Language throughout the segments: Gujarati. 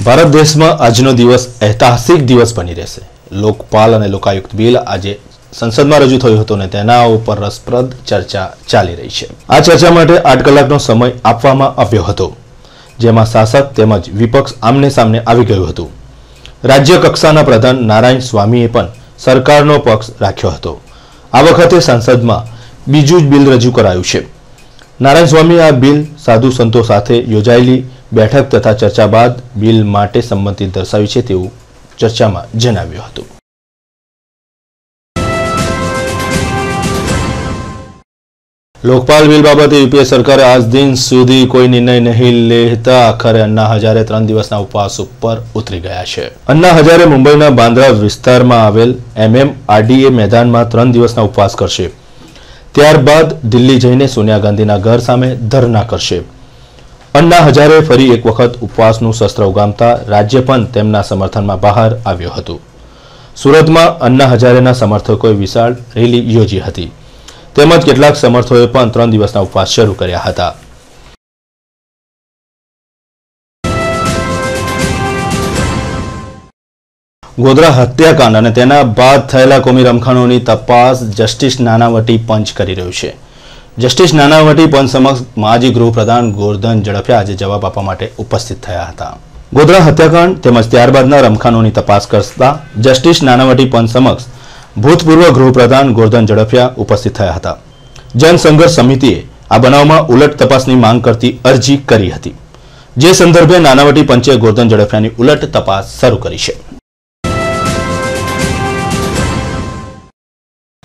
ભારત દેશમાં આજનો દિવસ ઐતિહાસિક દિવસ બની રહેશે। લોકપાલ અને લોકાયુક્ત બિલ આજે સંસદમાં રજૂ થયું હતું અને તેના ઉપર રસપ્રદ ચર્ચા ચાલી રહી છે। આ ચર્ચા માટે 8 કલાકનો સમય આપવામાં આવ્યો હતો, જેમાં શાસક તેમજ વિપક્ષ આમને સામને આવી ગયું હતું। રાજ્ય કક્ષાના પ્રધાન નારાયણ સ્વામીએ પણ સરકારનો પક્ષ રાખ્યો હતો। આ વખતે સંસદમાં બીજું જ બિલ રજૂ કરાયું છે। નારાયણ સ્વામીએ આ બિલ સાધુ સંતો સાથે યોજાયેલી બેઠક તથા ચર્ચા બાદ બિલ માટે સંમતિ દર્શાવી છે તેવું ચર્ચામાં જણાવ્યું હતું। લોકપાલ બિલ બાબતે यूपीए सरकारे आज दिन सुधी कोई निर्णय नहीं लेता आखिर अन्ना हजारे 3 દિવસના ઉપવાસ ઉપર ઉતરી ગયા છે। अन्ना हजारे મુંબઈના બાંદ્રા વિસ્તારમાં આવેલ MMRDA મેદાનમાં 3 દિવસના ઉપવાસ કરશે। ત્યારબાદ દિલ્હી જઈને સોનિયા ગાંધીના ઘર સામે ધરના કરશે। अन्ना हजारे फरी एक वखत उपवासનું શસ્ત્ર ઉગામતા રાજ્ય પણ તેમના સમર્થનમાં બહાર આવ્યો હતો। સુરતમાં अन्ना हजारेના સમર્થકોએ વિશાળ રેલી યોજી હતી તેમજ કેટલાક સમર્થકોએ પણ 3 દિવસના ઉપવાસ શરૂ કર્યા હતા। ગોધરા હત્યાકાંડ અને તેના બાદ થયેલા કોમી રમખાણોની તપાસ જસ્ટિસ નાનાવટી પંચ કરી રહ્યું છે। જસ્ટિસ નાનાવટી પંચ સમક્ષ માજી ગૃહપ્રધાન ગોરધન ઝડફિયા આજે જવાબ આપવા માટે ઉપસ્થિત થયા હતા। ગોધરા હત્યાકાંડ તેમજ ત્યારબાદના રમખાણોની તપાસ કરતા જસ્ટિસ નાનાવટી પંચ સમક્ષ ભૂતપૂર્વ ગૃહપ્રધાન ગોરધન ઝડફિયા ઉપસ્થિત થયા હતા। જનસંઘર્ષ સમિતિએ આ બનાવમાં ઉલટ તપાસની માંગ કરતી અરજી કરી હતી, જે સંદર્ભે નાનાવટી પંચે ગોરધન ઝડફિયાની ઉલટ તપાસ શરૂ કરી છે।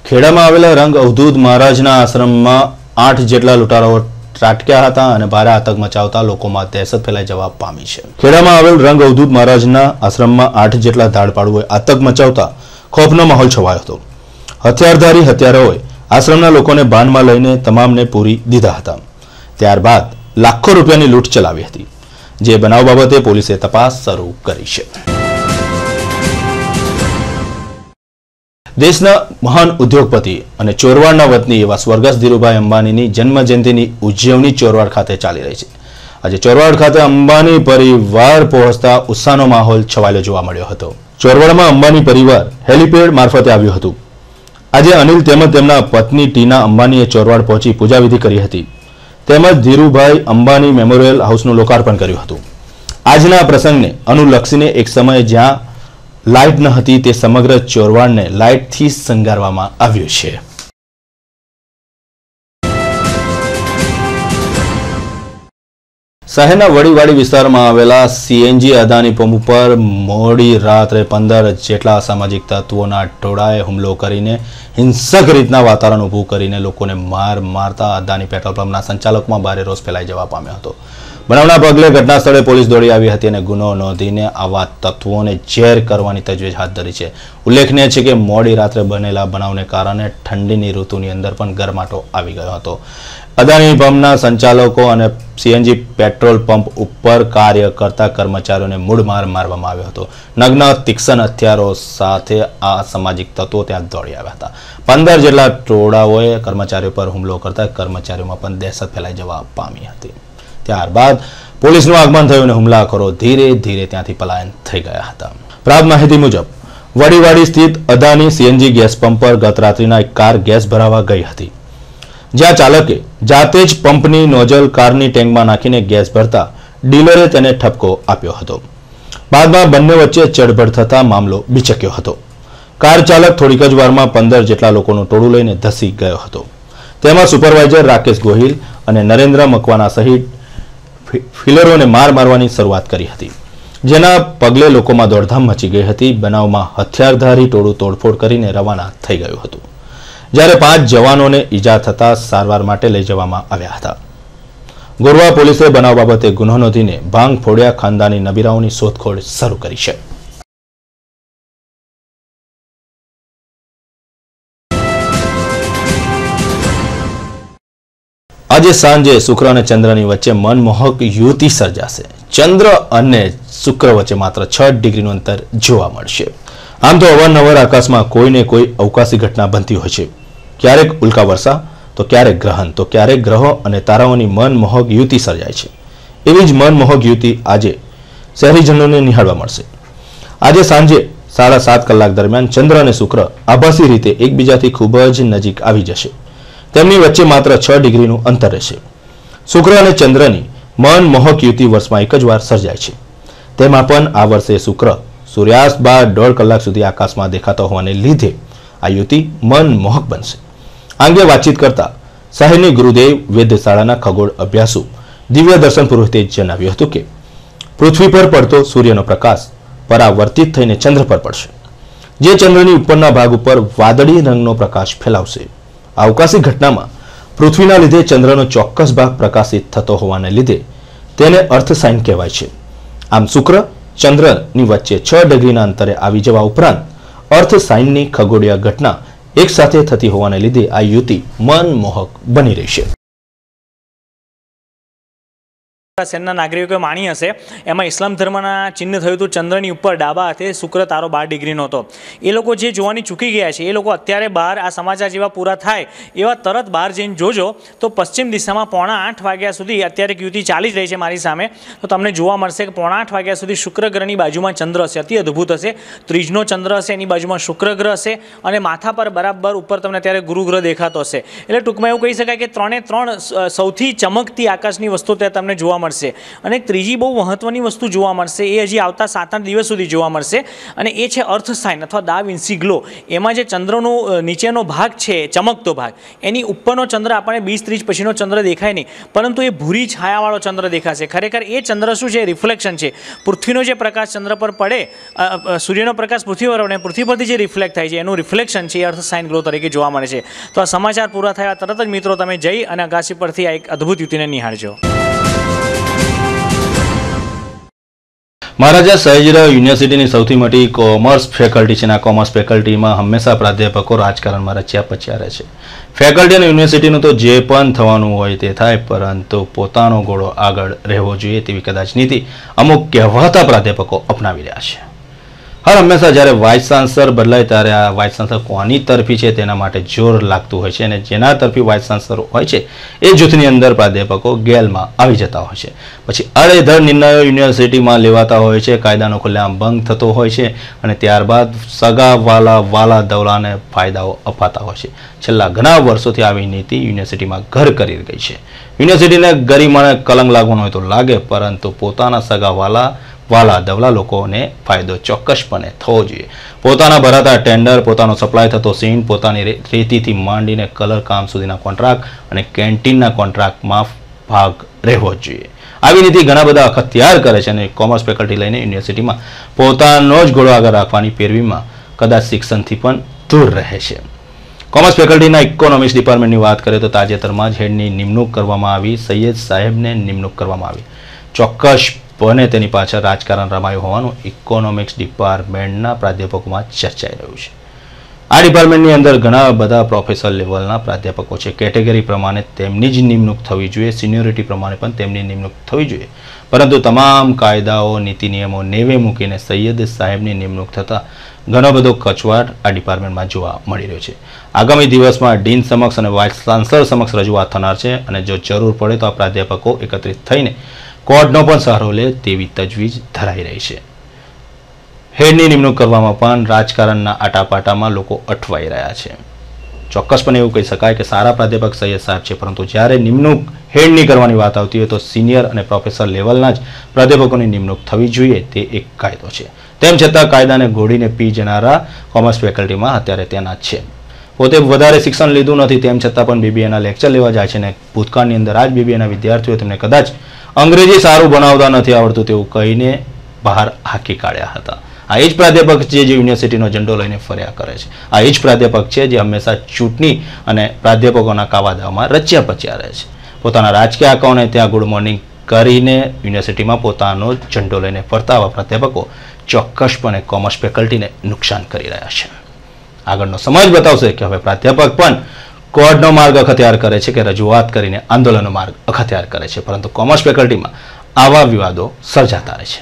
ખેડામાં આવેલા રંગ અવધૂત મહારાજના આશ્રમમાં 8 જેટલા લૂંટારાઓ ત્રાટક્યા હતા અને ભારે આતંક મચાવતા લોકોમાં દહેશત ફેલાઈ જવા પામી છે। ખેડામાં આવેલ રંગ અવધૂત મહારાજના આશ્રમમાં 8 જેટલા ધાડપાડુઓએ આતંક મચાવતા ખોફનો માહોલ છવાયો હતો। હથિયારધારી હત્યારાઓએ આશ્રમના લોકોને બાનમાં લઈને તમામને પૂરી દીધા હતા। ત્યારબાદ લાખો રૂપિયાની લૂંટ ચલાવી હતી, જે બનાવ બાબતે પોલીસે તપાસ શરૂ કરી છે। देशना महान उद्योगपति और चोरवाड़ना वतनी एवं स्वर्गस्थ धीरूभाई अंबानी जन्मजयंती उजवणी चोरवाड़ खाते चाली रही है। आज चोरवाड़ खाते अंबानी परिवार पहुंचता उत्साहनो माहौल छवायेलो जोवा मळ्यो हतो। चोरवाड़मां अंबानी परिवार हेलिपेड मार्फते आव्युं हतुं। आज अनिल तेमज तेमना पत्नी टीना अंबानीए चोरवाड़ पहोंची पूजाविधि करी हती तेमज धीरूभाई अंबानी मेमोरियल हाउसनुं लोकार्पण कर्युं हतुं। आजना प्रसंगने अनुलक्षीने एक समय ज्यां लाइट न हती ते समग्र चोरवाड़ने लाइट थी संगारवामां आव्युं छे। शहेरना वडीवाड़ी विस्तारमां आवेला सीएनजी अदानी पंप पर मोडी रात्रे 15 जेटला असामाजिक तत्वोना टोळाए हुमलो करीने हिंसक रीतना वातावरण ऊभुं करीने लोकोने मार मारता अदानी पेट्रोल पंपना संचालकोमां भारे रोष फैलाई जवा पाम्यो हतो। बनावना पगले घटना स्थळे पोलीस दौड़ी आई हती अने गुनो नोंधीने आवा तत्वोने जेर करवानी तजवीज हाथ धरी छे। उल्लेखनीय छे के मोडी रात्रे बनेला बनावने कारणे ठंडीनी ऋतुनी अंदर पण गरमाटो आवी गयो हतो। अदानी पंपना संचालको अने सीएनजी पेट्रोल पंप उपर कार्य करता कर्मचारीओने मूढमार मारवामां आव्यो हतो। नग्न तीक्ष्ण हथियारो साथे आ सामाजिक तत्वो त्यां दौड़ी आव्या हता। 15 जेटला टोळाओए कर्मचारीओ पर हुमलो करता कर्मचारीओमां पण दहशत फैलाई जवा पामी हती। त्यारबाद पोलीसનું આગમન થયું અને હુમલાખોરો ધીરે ધીરે ત્યાંથી પલાયન થઈ ગયા હતા। પ્રાપ્ત માહિતી મુજબ વડીવાડી સ્થિત અદાની સીએનજી ગેસ પંપ પર ગત રાત્રિના એક કાર ગેસ ભરાવા ગઈ હતી, જ્યાં ચાલકે જાતે જ પંપની નોઝલ કારની ટેન્કમાં નાખીને ગેસ ભરતા ડીલરે તેને ઠપકો આપ્યો હતો। બાદમાં બંને વચ્ચે ચડબડ થતા મામલો બીચક્યો હતો। કાર ચાલક થોડીક જ વારમાં 15 જેટલા લોકોનું ટોળું લઈને ધસી ગયો હતો। તેમાં સુપરવાઇઝર રાકેશ ગોહિલ અને નરેન્દ્ર મકવાના સહિત ફિલરોને मार मारवानी शुरुआत करी हती, जेना पगले लोकोमां दौड़धाम मची गई हती। बनावमां हथियारधारी टोळुं तोड़फोड़ करीने रवाना थई गयुं हतुं, ज्यारे 5 जवानोने ईजा थता सारवार माटे लई जवामां आव्या हता। गोरवा पोलीसे बनाव बाबते गुनो नोंधीने भांग फोड़्या खानदानी नबीराओनी शोधखोळ शरू करी छे। आज सांजे शुक्र और चंद्र की वच्चे मनमोहक युति सर्जाशे। चंद्र और शुक्र वच्चे मात्र 6 डिग्री अंतर जोवा मळशे। आम तो अवारनवार आकाश में कोई ने कोई अवकाशी घटना बनती होय छे, क्यारेक उल्का वर्षा तो क्यारेक ग्रहण तो क्यारेक ग्रहों और ताराओनी मनमोहक युति सर्जाय छे। एवी ज मनमोहक युति आज શહેરીજનોને નિહાળવા મળશે। આજે સાંજે 7:30 કલાક દરમિયાન ચંદ્ર અને શુક્ર આભાસી રીતે એકબીજાથી ખૂબ જ નજીક આવી જશે। તેમની વચ્ચે માત્ર 6 ડિગ્રીનું અંતર રહેશે। શુક્ર અને ચંદ્રની મનમોહક યુતિ વર્ષમાં એક જ વાર સર્જાય છે। તેમાં પણ આ વર્ષે શુક્ર સૂર્યાસ્ત બાદ 1.5 કલાક સુધી આકાશમાં દેખાતો હોવાને લીધે આ યુતિ મનમોહક બનશે। આ અંગે વાતચીત કરતા શહેરની ગુરુદેવ વેધશાળાના ખગોળ અભ્યાસુ દિવ્ય દર્શન પુરોહિતે જણાવ્યું હતું કે પૃથ્વી પર પડતો સૂર્યનો પ્રકાશ પરાવર્તિત થઈને ચંદ્ર પર પડશે, જે ચંદ્રની ઉપરના ભાગ ઉપર વાદળી રંગનો પ્રકાશ ફેલાવશે। આ અવકાશી ઘટનામાં પૃથ્વીના લીધે ચંદ્રનો ચોક્કસ ભાગ પ્રકાશિત થતો હોવાને લીધે તેને અર્થ સાઇન કહેવાય છે। આમ શુક્ર ચંદ્રની વચ્ચે 6 ડિગ્રીના અંતરે આવી જવા ઉપરાંત અર્થ સાઇનની ખગોળીય ઘટના એક સાથે થતી હોવાને લીધે આ યુતિ મનમોહક બની રહેશે। શહેરના નાગરિકોએ માણી હશે, એમાં ઇસ્લામ ધર્મના ચિહ્ન થયું હતું ચંદ્રની ઉપર ડાબા હાથે શુક્ર તારો 12 ડિગ્રીનો હતો। એ લોકો જે જોવાની ચૂકી ગયા છે, એ લોકો અત્યારે બહાર આ સમાચાર જેવા પૂરા થાય એવા તરત બહાર જઈને જોજો તો પશ્ચિમ દિશામાં 7:45 વાગ્યા સુધી અત્યારે યુતિ ચાલી જ રહી છે મારી સામે, તો તમને જોવા મળશે કે 7:45 વાગ્યા સુધી શુક્ર ગ્રહની બાજુમાં ચંદ્ર હશે, અતિ અદ્ભુત હશે। ત્રીજનો ચંદ્ર હશે, એની બાજુમાં શુક્ર ગ્રહ હશે અને માથા પર બરાબર ઉપર તમને અત્યારે ગુરુ ગ્રહ દેખાતો હશે। એટલે ટૂંકમાં એવું કહી શકાય કે 3 સૌથી ચમકતી આકાશની વસ્તુ ત્યાં તમને જોવા મળશે। અને ત્રીજી બહુ મહત્વની વસ્તુ જોવા મળશે, એ હજી આવતા 7-8 દિવસ સુધી જોવા મળશે અને એ છે અર્થ સાઇન અથવા ડા વિન્સી ગ્લો। એમાં જે ચંદ્રનો નીચેનો ભાગ છે, ચમકતો ભાગ, એની ઉપરનો ચંદ્ર આપણને 20-30 પછીનો ચંદ્ર દેખાય નહીં, પરંતુ એ ભૂરી છાયાવાળો ચંદ્ર દેખાશે। ખરેખર એ ચંદ્ર શું છે? રિફ્લેક્શન છે। પૃથ્વીનો જે પ્રકાશ ચંદ્ર પર પડે, સૂર્યનો પ્રકાશ પૃથ્વી પર પડે, પૃથ્વી પરથી જે રિફ્લેક્ટ થાય છે એનું રિફ્લેક્શન છે, એ અર્થ સાઇન ગ્લો તરીકે જોવા મળે છે। તો આ સમાચાર પૂરા થયા તરત જ મિત્રો તમે જઈ અને આકાશી પરથી આ એક અદ્ભુત યુતિને નિહાળજો। મહારાજા સયાજીરાવ યુનિવર્સિટીની સૌથી મોટી કોમર્સ ફેકલ્ટી છે। આ કોમર્સ ફેકલ્ટીમાં હંમેશા પ્રાધ્યાપકો રાજકારણમાં રચ્યા પચ્યા રહે છે। ફેકલ્ટી અને યુનિવર્સિટીનું તો જે પણ થવાનું હોય તે થાય, પરંતુ પોતાનો ઘોડો આગળ રહેવો જોઈએ તેવી કદાચ નીતિ અમુક કહેવાતા પ્રાધ્યાપકો અપનાવી રહ્યા છે। હર હંમેશા જ્યારે વાઇસ ચાન્સલર બદલાય ત્યારે આ વાઇસ ચાન્સલર કોની તરફી છે તેના માટે જોર લાગતું હોય છે અને જેના તરફી વાઇસ ચાન્સલર હોય છે એ જૂથની અંદર પ્રાધ્યાપકો ગેલમાં આવી જતા હોય છે। પછી આડેધડ નિર્ણયો યુનિવર્સિટીમાં લેવાતા હોય છે, કાયદાનો ખુલ્લેઆમ ભંગ થતો હોય છે અને ત્યારબાદ સગા વાલા દવલાને ફાયદાઓ અપાતા હોય છે। છેલ્લા ઘણા વર્ષોથી આવી નીતિ યુનિવર્સિટીમાં ઘર કરી ગઈ છે। યુનિવર્સિટીને ગરિમાને કલંક લાગવાનો હોય તો લાગે, પરંતુ પોતાના સગા વાલા દવલા લોકોને ફાયદો ચોક્કસપણે થવો જોઈએ। પોતાના ભરાતા ટેન્ડર, પોતાનો સપ્લાય થતો સીન, પોતાની રેતીથી માંડીને કલર કામ સુધીના કોન્ટ્રાક્ટ અને કેન્ટીનના કોન્ટ્રાક્ટમાં ભાગ રહેવો જ જોઈએ। આવી નીતિ ઘણા બધા અખત્યાર કરે છે અને કોમર્સ ફેકલ્ટી લઈને યુનિવર્સિટીમાં પોતાનો જ ઘોડો આગળ રાખવાની પેરવીમાં કદાચ શિક્ષણથી પણ દૂર રહે છે। કોમર્સ ફેકલ્ટીના ઇકોનોમિક્સ ડિપાર્ટમેન્ટની વાત કરીએ તો તાજેતરમાં જ હેડની નિમણૂક કરવામાં આવી। સૈયદ સાહેબને નિમણૂક કરવામાં આવી। ચોક્કસપણે તેની પાછળ રાજકારણ રમાયું હોવાનું ઇકોનોમિક્સ ડિપાર્ટમેન્ટના પ્રાધ્યાપકોમાં ચર્ચાઈ રહ્યું છે। આ ડિપાર્ટમેન્ટની અંદર ઘણા બધા પ્રોફેસર લેવલના પ્રાધ્યાપકો છે। કેટેગરી પ્રમાણે તેમની જ નિમણૂક થવી જોઈએ, સિનિયોરિટી પ્રમાણે પણ તેમની નિમણૂક થવી જોઈએ, પરંતુ તમામ કાયદાઓ, નીતિ નિયમો નેવે મૂકીને સૈયદ સાહેબની નિમણૂક થતાં ઘણો બધો કચવાટ આ ડિપાર્ટમેન્ટમાં જોવા મળી રહ્યો છે। આગામી દિવસમાં ડીન સમક્ષ અને વાઇસ ચાન્સલર સમક્ષ રજૂઆત થનાર છે અને જો જરૂર પડે તો આ પ્રાધ્યાપકો એકત્રિત થઈને કોર્ટનો પણ સહારો લે તેવી તજવીજ ધરાઈ રહી છે। હેડની નિમણૂક કરવામાં પણ રાજકારણના આટાપાટામાં લોકો અટવાઈ રહ્યા છે। ચોક્કસપણે એવું કહી શકાય કે સારા પ્રાધ્યાપક સૈયદ સાહેબ છે, પરંતુ જ્યારે નિમણૂક હેડની કરવાની વાત આવતી હોય તો સિનિયર અને પ્રોફેસર લેવલના જ પ્રાધ્યાપકોની નિમણૂક થવી જોઈએ તે એક કાયદો છે। તેમ છતાં કાયદાને ઘોડીને પી જનારા કોમર્સ ફેકલ્ટીમાં અત્યારે તેના છે। પોતે વધારે શિક્ષણ લીધું નથી તેમ છતાં પણ બીબીએના લેક્ચર લેવા જાય છે અને ભૂતકાળની અંદર આ જ બીબીએના વિદ્યાર્થીઓ તેમને કદાચ અંગ્રેજી સારું ભણાવતા નથી આવડતું તેવું કહીને બહાર હાંકી કાઢ્યા હતા। આ એ જ પ્રાધ્યાપક છે જે યુનિવર્સિટીનો ઝંડો લઈને ફર્યા કરે છે। આ એ જ પ્રાધ્યાપક છે જે હંમેશા ચૂંટણી અને પ્રાધ્યાપકોના કાવાદામાં રચ્યા પચ્યા રહે છે। પોતાના રાજકીય આંકાઓને ત્યાં ગુડ મોર્નિંગ કરીને યુનિવર્સિટીમાં પોતાનો ઝંડો લઈને ફરતા આવા પ્રાધ્યાપકો ચોક્કસપણે કોમર્સ ફેકલ્ટીને નુકસાન કરી રહ્યા છે। આગળનો સમય જ બતાવશે કે હવે પ્રાધ્યાપક પણ કોર્ટનો માર્ગ અખત્યાર કરે છે કે રજૂઆત કરીને આંદોલનનો માર્ગ અખત્યાર કરે છે, પરંતુ કોમર્સ ફેકલ્ટીમાં આવા વિવાદો સર્જાતા રહે છે।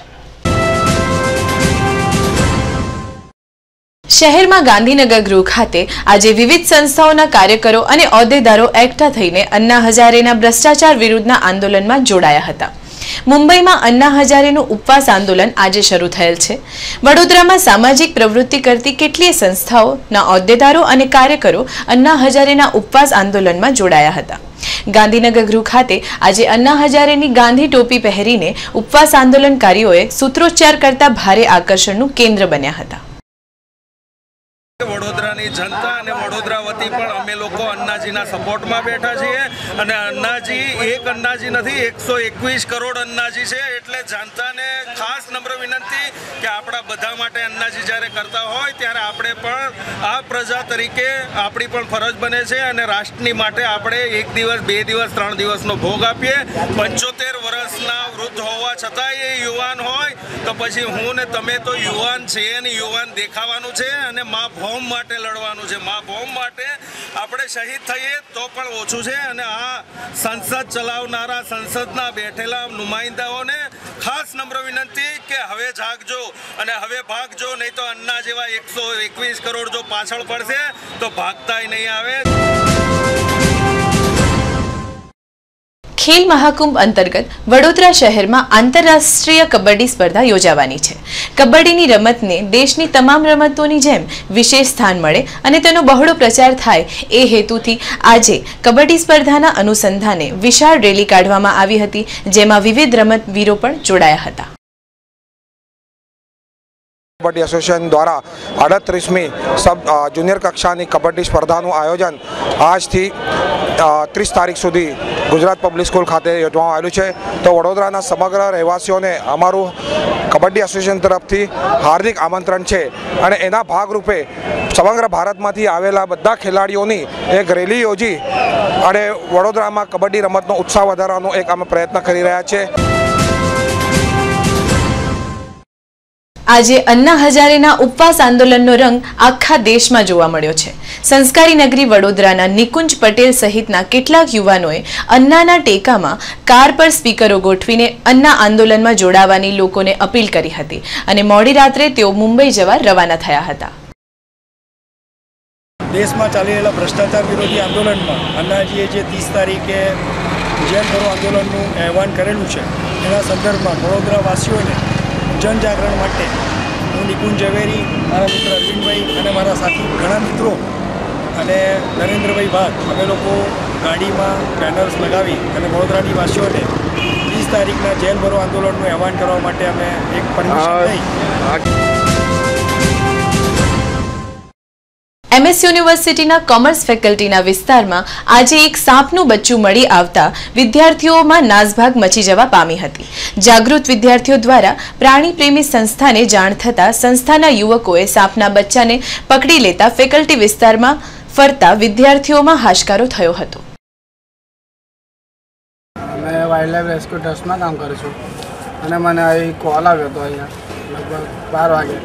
શહેરમાં ગાંધીનગર ગૃહ ખાતે આજે વિવિધ સંસ્થાઓના કાર્યકરો અને હોદ્દેદારો એકઠા થઈને અન્ના હઝારેના ભ્રષ્ટાચાર વિરુદ્ધના આંદોલનમાં જોડાયા હતા। મુંબઈમાં અન્ના હજારેનું ઉપવાસ આંદોલન આજે શરૂ થયેલ છે. વડોદરામાં સામાજિક પ્રવૃત્તિ કરતી કેટલીય સંસ્થાઓના હોદ્દેદારો અને કાર્યકરો અન્ના હજારેના ઉપવાસ આંદોલનમાં જોડાયા હતા. ગાંધીનગર ગૃહ ખાતે આજે અન્ના હજારેની ગાંધી ટોપી પહેરીને ઉપવાસ આંદોલનકારીઓએ સૂત્રોચ્ચાર કરતા ભારે આકર્ષણનું કેન્દ્ર બન્યા હતા. વડોદરાની જનતા અને વડોદરા વતી પણ અમે લોકો અન્નાજીના સપોર્ટમાં બેઠા છીએ અને અન્નાજી એક અન્નાજી નથી, 121 કરોડ અન્નાજી છે. એટલે જનતાને ખાસ નમ્ર વિનંતી કે આપણા બધા માટે અન્નાજી જ્યારે કરતા હોય ત્યારે આપણે પણ આ પ્રજા તરીકે આપણી પણ ફરજ બને છે અને રાષ્ટ્રની માટે આપણે 1 દિવસ 2 દિવસ 3 દિવસનો ભોગ આપીએ. 75 વર્ષના વૃદ્ધ હોવા છતાં એ યુવાન હોય તો પછી હું ને તમે તો યુવાન છીએ ને યુવાન દેખાવાનું છે અને મા ભૌમ માટે લડવાનું છે. મા ભૌમ માટે આપણે શહીદ થઈએ તો પણ ઓછું છે. અને આ સંસદ ચલાવનારા સંસદના બેઠેલા નુમાઇંદાઓને ખાસ નમ્ર વિનંતી કે હવે જાગજો અને હવે ભાગજો, નહીં તો અન્ના જેવા 121 કરોડ જો પાછળ પડશે તો ભાગતાય નહીં આવે. ખેલ મહાકુંભ અંતર્ગત વડોદરા શહેરમાં આંતરરાષ્ટ્રીય કબડ્ડી સ્પર્ધા યોજાવાની છે. કબડ્ડીની રમતને દેશની તમામ રમતોની જેમ વિશેષ સ્થાન મળે અને તેનો બહોળો પ્રચાર થાય એ હેતુથી આજે કબડ્ડી સ્પર્ધાના અનુસંધાને વિશાળ રેલી કાઢવામાં આવી હતી, જેમાં વિવિધ રમતવીરો પણ જોડાયા હતા. કબડ્ડી એસોસિએશન દ્વારા 38મી જુનિયર કક્ષાની કબડ્ડી સ્પર્ધાનું આયોજન આજથી 30 તારીખ સુધી ગુજરાત પબ્લિક સ્કૂલ ખાતે યોજવામાં આવેલું છે. તો વડોદરાના સમગ્ર રહેવાસીઓને અમારું કબડ્ડી એસોસિએશન તરફથી હાર્દિક આમંત્રણ છે અને એના ભાગરૂપે સમગ્ર ભારતમાંથી આવેલા બધા ખેલાડીઓની એક રેલી યોજી અને વડોદરામાં કબડ્ડી રમતનો ઉત્સાહ વધારવાનો એક અમે પ્રયત્ન કરી રહ્યા છીએ. આજે અન્ના હજારેના ઉપવાસ આંદોલનનો રંગ આખા દેશમાં જોવા મળ્યો છે. સંસ્કારી નગરી વડોદરાના નિકુંજ પટેલ સહિતના કેટલાક યુવાનોએ અન્નાના ટેકામાં કાર પર સ્પીકરો ગોઠવીને અન્ના આંદોલનમાં જોડાવાની લોકોને અપીલ કરી હતી અને મોડી રાત્રે તેઓ મુંબઈ જવા રવાના થયા હતા. દેશમાં ચાલી રહેલા ભ્રષ્ટાચાર વિરોધી આંદોલનમાં અન્નાજીએ જે 30 તારીખે જેલ ભરો આંદોલનનું આહ્વાન કરેલું છે એના સંદર્ભમાં વડોદરાવાસીઓને જનજાગરણ માટે હું નિકુંજ ઝવેરી, મારા મિત્ર અરવિંદભાઈ અને મારા સાથી ઘણા મિત્રો અને નરેન્દ્રભાઈ ભાગ અમે લોકો ગાડીમાં બેનર્સ લગાવી અને વડોદરાની વાસીઓને 30 તારીખના જેલ ભરો આંદોલનનું આહ્વાન કરવા માટે અમે એક પરમિશન લઈ MS યુનિવર્સિટીના કોમર્સ ફેકલ્ટીના વિસ્તારમાં આજે એક સાપનું બચ્ચું મળી આવતા વિદ્યાર્થીઓમાં નાસભાગ મચી જવા પામી હતી. જાગૃત વિદ્યાર્થીઓ દ્વારા પ્રાણી પ્રેમી સંસ્થાને જાણ થતા સંસ્થાના યુવકોએ સાપના બચ્ચાને પકડી લેતા ફેકલ્ટી વિસ્તારમાં ફરતા વિદ્યાર્થીઓમાં હાશકારો થયો હતો. મેં વાઇલ્ડલાઇફ રેસ્ક્યુ ટ્રસ્ટમાં કામ કરું છું અને મને અહીં કોલ આવ્યો હતો અહીંયા લગભગ 12 વાગે.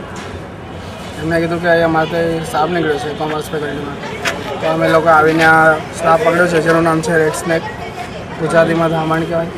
એમને કીધું કે અહીંયા મારે સાપ નીકળ્યો છે કોમર્સ ફેકલ્ટીમાં. તો અમે લોકો આવીને આ સાપ પકડ્યો છે જેનું નામ છે રેડ સ્નેક, ગુજરાતીમાં ધામણ કહેવાય.